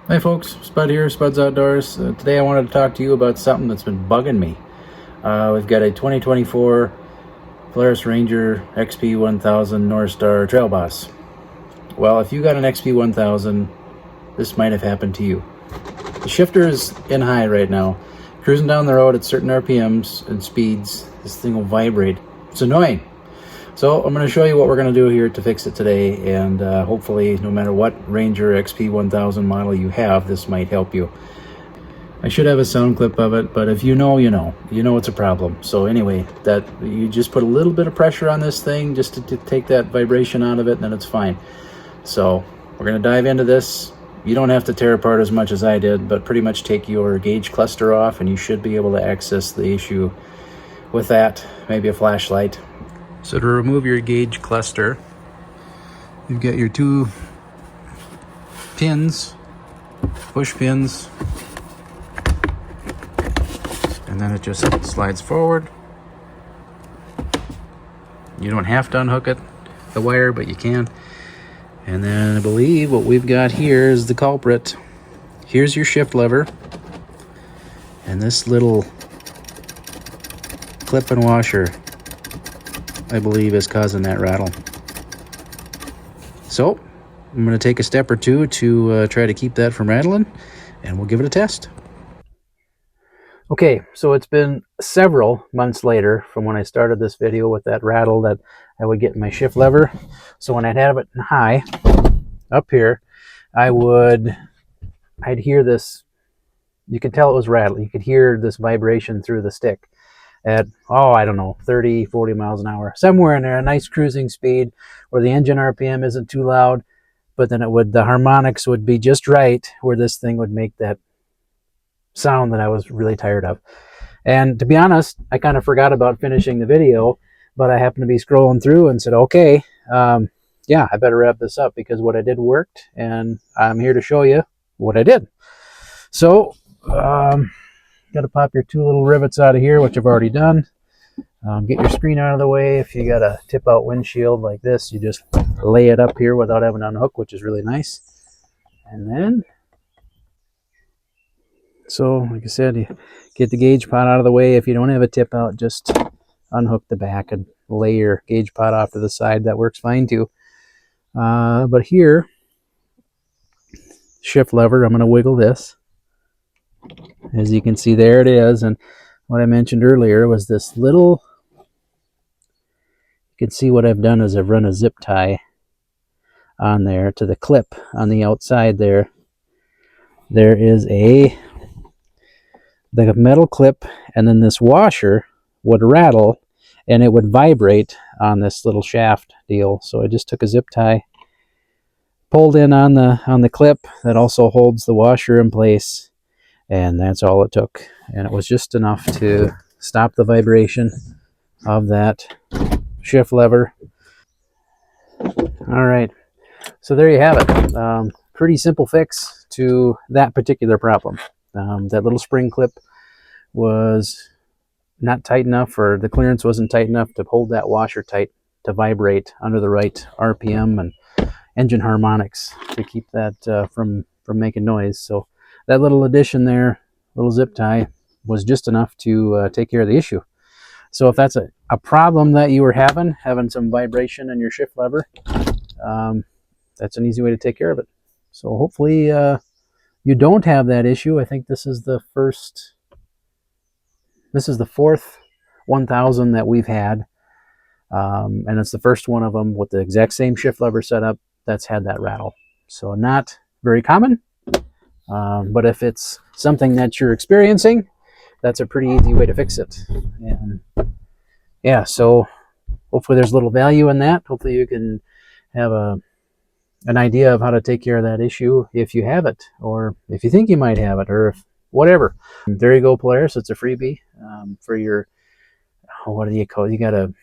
Hey folks, Spud here, Spud's Outdoors. Today I wanted to talk to you about something that's been bugging me. We've got a 2024 Polaris Ranger XP 1000 Northstar Trail Boss. Well, if you got an XP 1000, this might have happened to you. The shifter is in high right now. Cruising down the road at certain RPMs and speeds, this thing will vibrate. It's annoying. So I'm going to show you what we're going to do here to fix it today, and hopefully no matter what Ranger XP 1000 model you have, this might help you. I should have a sound clip of it, but if you know, you know it's a problem. So anyway, that you just put a little bit of pressure on this thing just to take that vibration out of it, and then it's fine. So we're going to dive into this. You don't have to tear apart as much as I did, but pretty much take your gauge cluster off and you should be able to access the issue with that, maybe a flashlight. So to remove your gauge cluster, you've got your two pins, push pins, and then it just slides forward. You don't have to unhook it, the wire, but you can. And then I believe what we've got here is the culprit. Here's your shift lever, and this little clip and washer, I believe, is causing that rattle. So I'm going to take a step or two to try to keep that from rattling, and we'll give it a test. Okay, so it's been several months later from when I started this video with that rattle that I would get in my shift lever. So when I'd have it in high up here, I'd hear this. You could tell it was rattling. You could hear this vibration through the stick at, I don't know, 30, 40 miles an hour, somewhere in there, a nice cruising speed where the engine RPM isn't too loud, but then the harmonics would be just right where this thing would make that sound that I was really tired of. And to be honest, I kind of forgot about finishing the video, but I happened to be scrolling through and said, okay, yeah, I better wrap this up because what I did worked, and I'm here to show you what I did. So, got to pop your two little rivets out of here, which I've already done. Get your screen out of the way. If you got a tip out windshield like this, you just lay it up here without having to unhook, which is really nice. And then, so like I said, you get the gauge pot out of the way. If you don't have a tip out, just unhook the back and lay your gauge pot off to the side. That works fine too. But here, shift lever, I'm going to wiggle this. As you can see, there it is. And what I mentioned earlier was this little, you can see what I've done is I've run a zip tie on there to the clip on the outside there. There is the metal clip, and then this washer would rattle and it would vibrate on this little shaft deal. So I just took a zip tie, pulled in on the clip that also holds the washer in place, and that's all it took. And it was just enough to stop the vibration of that shift lever. All right, so there you have it. Pretty simple fix to that particular problem. That little spring clip was not tight enough, or the clearance wasn't tight enough to hold that washer tight to vibrate under the right RPM and engine harmonics to keep that from making noise. So that little addition there, little zip tie, was just enough to take care of the issue. So if that's a problem that you were having some vibration in your shift lever, that's an easy way to take care of it. So hopefully you don't have that issue. I think this is the fourth 1000 that we've had, and it's the first one of them with the exact same shift lever setup that's had that rattle. So not very common, but if it's something that you're experiencing, that's a pretty easy way to fix it. And yeah, so hopefully there's a little value in that. Hopefully you can have an idea of how to take care of that issue if you have it, or if you think you might have it, or if whatever. There you go, Polaris. It's a freebie for your, what do you call it? You got a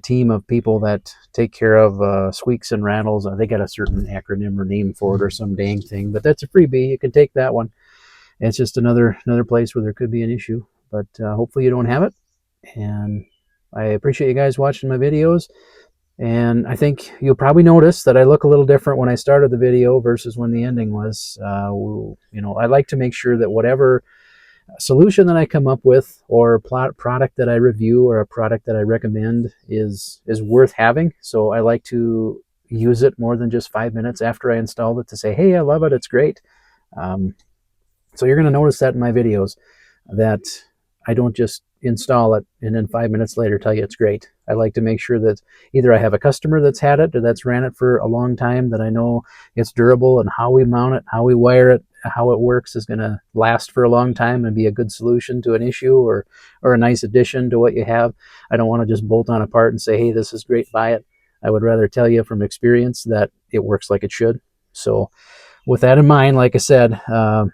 team of people that take care of squeaks and rattles. They got a certain acronym or name for it or some dang thing, but that's a freebie. You can take that one. It's just another place where there could be an issue, but hopefully you don't have it. And I appreciate you guys watching my videos. And I think you'll probably notice that I look a little different when I started the video versus when the ending was. I like to make sure that whatever solution that I come up with, or product that I review, or a product that I recommend is worth having. So I like to use it more than just 5 minutes after I installed it to say, hey, I love it, it's great. So you're going to notice that in my videos, that I don't just install it and then 5 minutes later tell you it's great. I like to make sure that either I have a customer that's had it or that's ran it for a long time, that I know it's durable, and how we mount it, how we wire it, how it works is going to last for a long time and be a good solution to an issue, or a nice addition to what you have. I don't want to just bolt on a part and say, hey, this is great, buy it. I would rather tell you from experience that it works like it should. So with that in mind, like I said,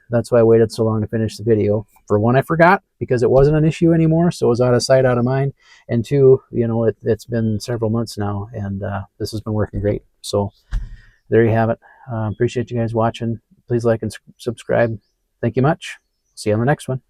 that's why I waited so long to finish the video. For one, I forgot because it wasn't an issue anymore, so it was out of sight, out of mind. And two, it's been several months now, and this has been working great. So there you have it. Appreciate you guys watching. Please like and subscribe. Thank you much. See you on the next one.